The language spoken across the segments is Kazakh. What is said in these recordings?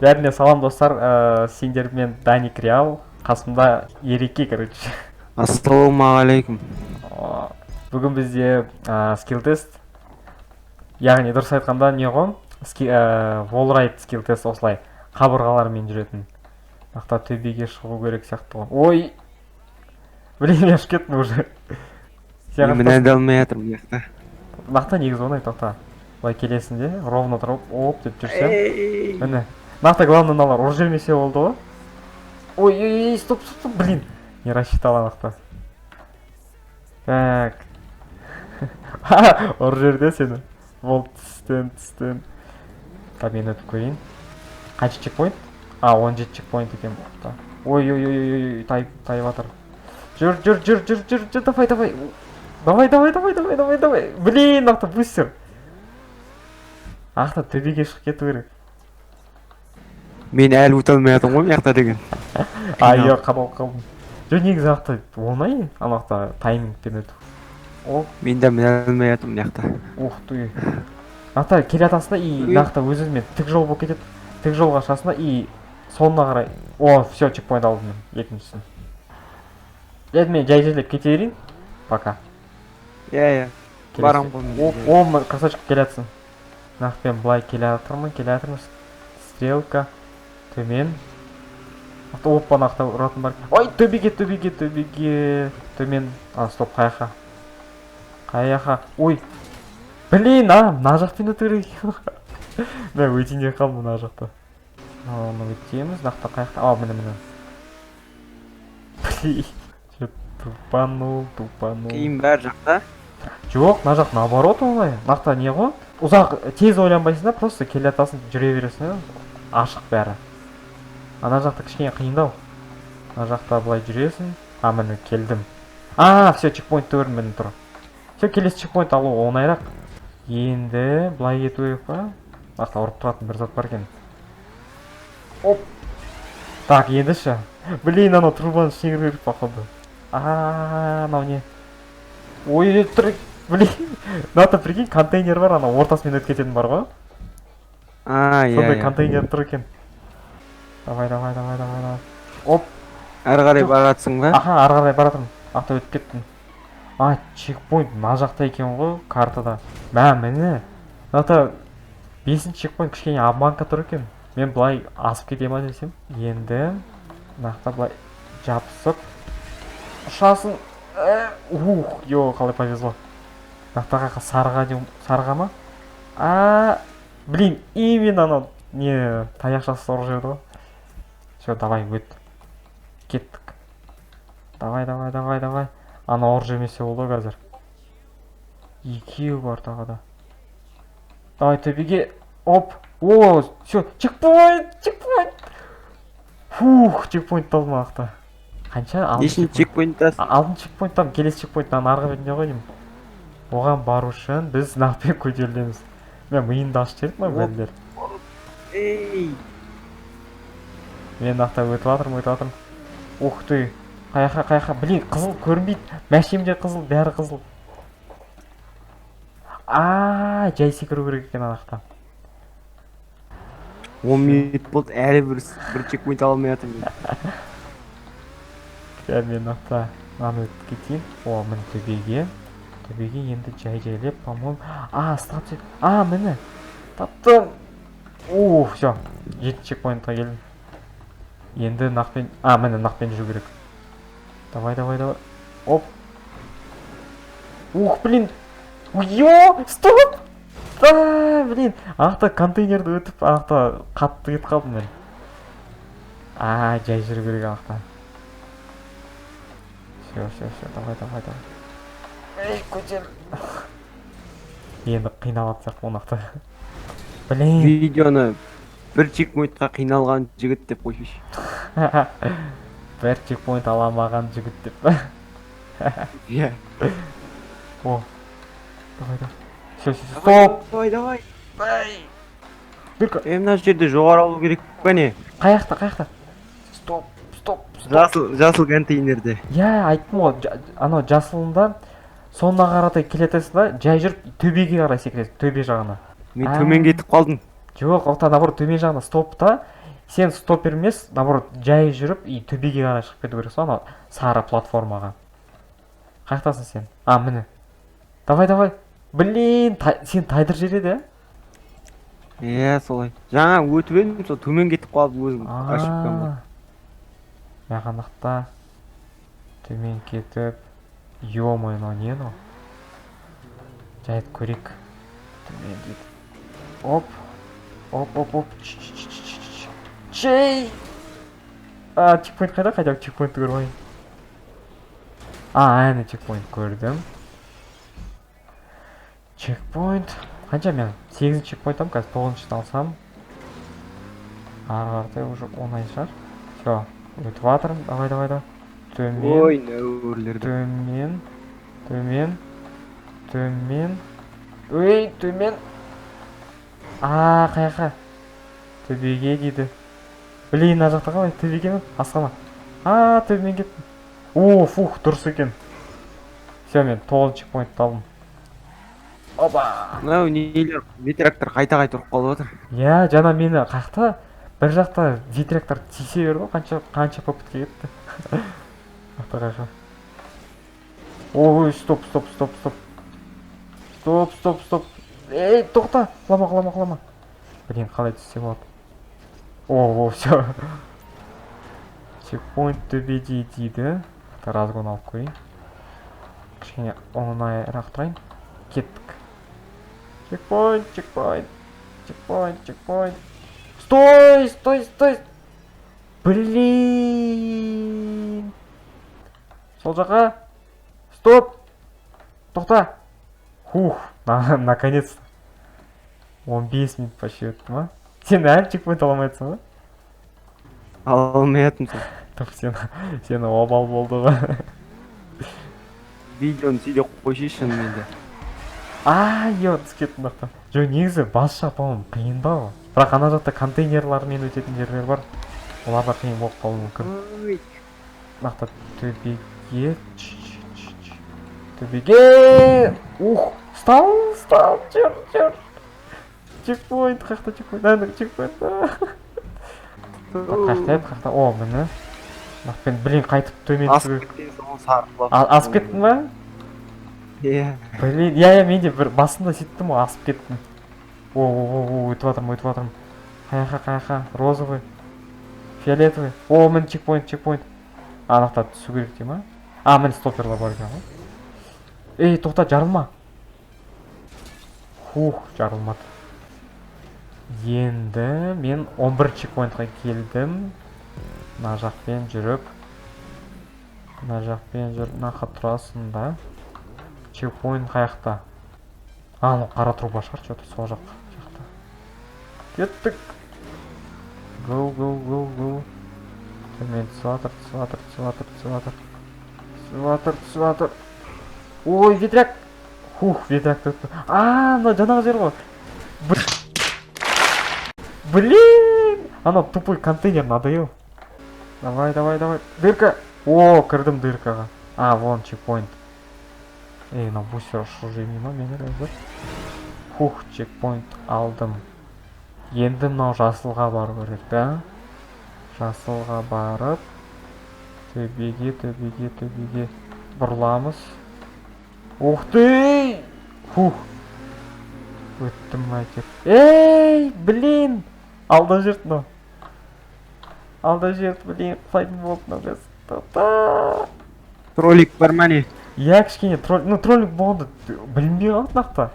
Бәріне салам достар, сендер мен Даник Реал, қасымда Ереке, короче. Ассалаумағалейкум. Бүгін бізде скилл тест, яғни дұрыс айтқанда не ғой? Wallride скилл тест осылай қабырғалармен жүретін. Мақта төбеге шығу керек сияқты ғой. Ой! Блин, я шкеттім уже. Мен әлде алмай жатырмын мақта. Мақта негізі оңай, тоқта. Былай келесінде, ровно тұрып, оп деп жүрсем. Міне. Мақта главный налар ұрып жүрмесе болды ғой. Ой, стоп, блин. Не рассчитала мақта. Так. Ұрып жүрді сені. Болды, түстен. Та мен өтіп көрейін. Қанша чекпоинт? 17 чекпоинт екен мақта. Ой, тайып атыр. Жүр, давай. Блин, мақта бустер. Мақта төбеге шығып кету керек. Мен әлі өте алмай жатырмын ғой мақта деген. Айо, қалдым. Жоқ, негізі мақта оңай, мақта таймингпен өту. Мен де мен алмай жатырмын мақта. Ух ты. Мақта келе атасында и мақта өзімен тік жол болып кетеді. Тік жолға шасында и соңына қарай. О, все, чекпоинт алдым мен, екіншісін. Енді мен жай жерлеп кете берейін. Пока. Иә. Барам ғой. О, красавчик келе атсын. Нақпен былай келе атырмын. Стрелка. Төмен. Опа, нақта ұратын бар. Ой, төбеге. Төмен. Стоп, қаяқа. Ой. Блин, мына жақпен өту керек. Мен өтейін қалдым мына жақта. Оны өтеміз. Нақта қаяқта. Міне. Блин. Тупанул. Кейін бәр жақта? Жоқ, мына жақ наоборот оңай. Нақта не ғой? Ұзақ тез ойланбайсың да, просто келе атасын жүре бересің. Ашық бәрі. Ана жақта кішкене қиындау. Ана жақта былай жүресің. Міне келдім. Все, чекпоинт көрдім міне тұр. Все, келесі чекпоинт алу оңайрақ. Енді былай кету керек па? Нақта ұрып тұратын бір зат бар екен. Оп. Так, енді ше. Блин, анау трубаны ішіне кіру керек походу. Мынау не? Ой, тұр. Блин, мынада прикинь, контейнер бар, ана ортасымен өтіп кететін бар ғой? Иә. Сондай контейнер тұр екен. Давай. Оп. Әрі қарай баратсың ба? Ары қарай баратырмын. Ата өтіп кеттім. Чекпоинт мына жақта екен ғой, картада. Міне. Мынада 5-ші чекпоинт кішкене обманка тұр екен. Мен былай асып кете ма десем. Енді мынақта былай жабысып ұшасын. Қалай повезло. Мынақтаға сарыға ма? Блин, именно анау не таяқшасы ұрып жерді ғой. Все, давай, өт. Кеттік. Давай. Ана ұрып жермесе болды қазір. Екеу бар тағада. Давай, төбеге. Оп. Все, чекпоинт. Чекпоинт алдым мақта. Қанша? Нешінші чекпоинттасың? Алтыншы чекпоинттан келесі чекпоинттан арғы бетіне ғой деймін. Оған бару үшін біз нақпен көтерілеміз. Мен миымды ашып жібердім ма бәлдер? Мен нақта өтіп жатырмын. Ух ты. Қаяқа. Блин, қызыл көрінбейді. Мәшемде қызыл, бәрі қызыл. Жай секіру керек екен анақта. 10 минут болды, әлі бір чекпоинт алмай жатырмын. Мен нақта мынаны өтіп кетейін. Міне төбеге. Төбеге енді жайлеп, по-моему. Станция. Міне. Таптым. Все. 7 чекпоинтқа келдім. Енді нақпен. Міне нақпен жүру керек. Давай. Оп. Блин. Стоп. Блин. Ақта контейнерді өтіп, ақта қатты кетіп қалдым мен. Жай жүру керек ақта. Все, давай. Көтер. Енді қиналады сияқты онақта. Блин. Видеоны бір чекпоинтқа қиналған жігіт деп қойшы. Бір чекпоинт аламаған жігіт деп. Иә. Давай. Стоп. Давай. Мына жерде жоғары алу керек па не? Қаяқта? Стоп. Жасыл контейнерде. Айттым ғой, анау жасылында соңына қаратай келетесің да, жай жүріп төбеге қарай секіресің, төбе жағына. Мен төмен кетіп қалдым. Жоқ, наоборот төмен жағына стопта сен стопер емес, наоборот, жай жүріп, и төбеге қарай шығып кету керексің, ана сары платформаға. Қаяқтасың сен? А, міне. Давай. Блин, сен тайдыр жереді, солай. Жаңа өтіп едім, сол төмен кетіп қалып өзім ошибкам бар. Мағанақта төмен кетіп, ё-моё, не но? Жайт көрейік. Төмен кетіп. Оп. Чей! Чекпоинт қайда чекпоинтты көріп алайын. Әне чекпоинт көрдім. Чекпоинт. Қанша мен? 8 чекпоинтам, қазір 9-шыны алсам. Арғардай уже оңай шығар. Всё, өтіп жатырмын. Давай. Төмен. Ой, нәуірлерді. Төмен. Ой, төмен. Қаяқа. Төбеге дейді. Блин, мына жақта қалай? Төбеге ме? Асқама. Төмен кеттім. Фух, дұрыс екен. Всё, мен 9 чекпоинтты алдым. Опа! Мынау нелер, ветрактар қайта-қайта ұрып қалып отыр. Иә, жана мені қақта бір жақта ветрактар тисе берді, қанша попытка кетті. Қаяқа. Ой, стоп. Ей, тоқта, құлама. Блин, қалай түссе болады. Всё. Чекпоинт төбеде дейді. Разгон алып көрейін. Кішкене оңайырақ тұрайын. Кеттік. Чекпоинт. Стой! Блин! Сол жаққа. Стоп! Тоқта! Наконец-то. 15 минут почти өтті ма? Сен әлі чекпоинт аламайсың ба? Алмайтын сені обал болды ба? Видеоны сөйлеп қойшайшы менде. Түсіп кеттім мақтан. Жоқ, негізі басша по-моему қиын ба ғой. Бірақ ана жақта контейнерлармен өтетін жерлер бар. Оларда қиын болып қалуы мүмкін. Мақта төбеге. Встал, жүр. Чекпоинт, қақта чекпоинт. Қақта. Міне. Мен блин қайтып төмен түсіп. Асып кеттің ба? Иә. Блин, иә, мен де бір басында сөйттім ғой, асып кеттім. Өтіп жатырмын. Қаяқа, розовый, фиолетовый. Міне чекпоинт. Анақта түсу керек дей ма? Міне стоперлар бар екен ғой. Ей, тоқта, жарылма. Жарылмады. Енді мен 11 чекпоинтқа келдім. Мына жақпен жүріп, нақа тұрасың да. Чекпоинт қаяқта? Қара труба шығар, что-то сол жақта. Кеттік. Go. Төмен түсіватыр. Ой, ветряк. Ветряк өтті. Мына жаңағы жер ғой. Блин! Ана тупой контейнер надоел. Давай. Дырка. Кірдім дыркаға. Вон чекпоинт. На бустер ұшыржай ма мені разыр. Чекпоинт алдым. Енді мынау жасылға бару керек, да? Жасылға барып, төбеге бұрыламыз. Ты! Өттім мәйтеп. Ей, блин! Алда жүрт мынау. Блин, құлайтын болды мынау. Троллик бар ма не? Иә, кішкене троллик болды. Білінбей қалды нақта.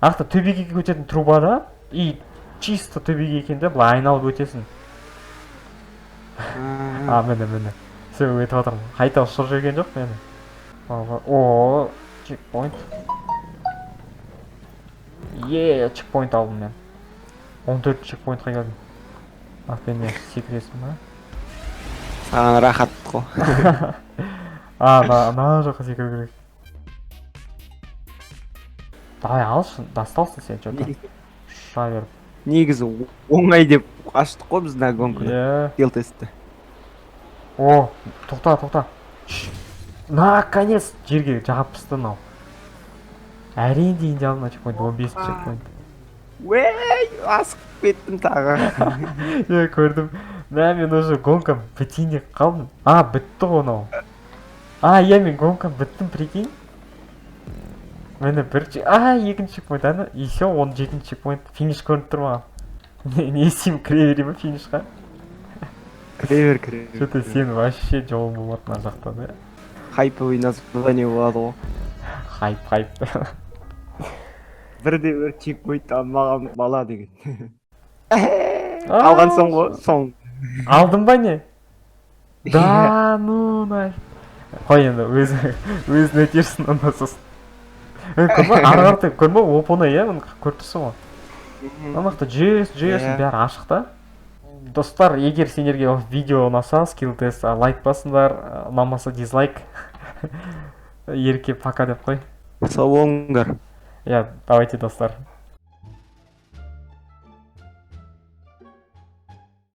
Ақта төбеге өтетін трубада и чисто төбеге екенде бұлай айналып өтесің. Міне. Все, өтіп жатырмын. Қайта ұшыр жүрген жоқ мені. Чекпоинт. Чекпоинт алдым мен. 14 чекпоинтқа келдім. Мен секіресің ба? Саған рахат қой. Ана жаққа секіру керек. Давай алшы, достался сен что-то. Ұша беріп. Негізі оңай деп аштық қой біз нагонканы. Келтесті. Тоқта. Наконец жерге жағып пысты мынау. Әрең дейін жалына чекпоинт, 15 чекпоинт. Асып кеттім тағы. Көрдім. Да, мен уже гонкам бітейін деп қалдым. А, бітті ғой анау. А, иә, мен гонкам біттім, прикинь. Мені екінші чекпоинт, ана, и все, 17-ші чекпоинт, финиш көрініп тұр маған. Не істеймін, кіре берейін ба финишқа? Кіре бер. Что-то сен вообще жолың болмады мына жақта, да? Хайповый название болады ғой. Хайп. Бірде бір чекпоинт алмаған бала деген. Алған соң ғой, соң. Алдың ба не? Да, ну, нафиг. Қой енді, өзіне терсін онда сосын. Көрме, ары қаратай, көрме, оп-оңай, иә, мұны көріп тұрсың ғой. Анақта жүйесін бәрі ашық та. Достар, егер сендерге видео ұнаса, скилл тест лайк басыңдар, ұнамаса дизлайк. Ерке пока деп қой. Сау болыңдар. Я, давайте, достар.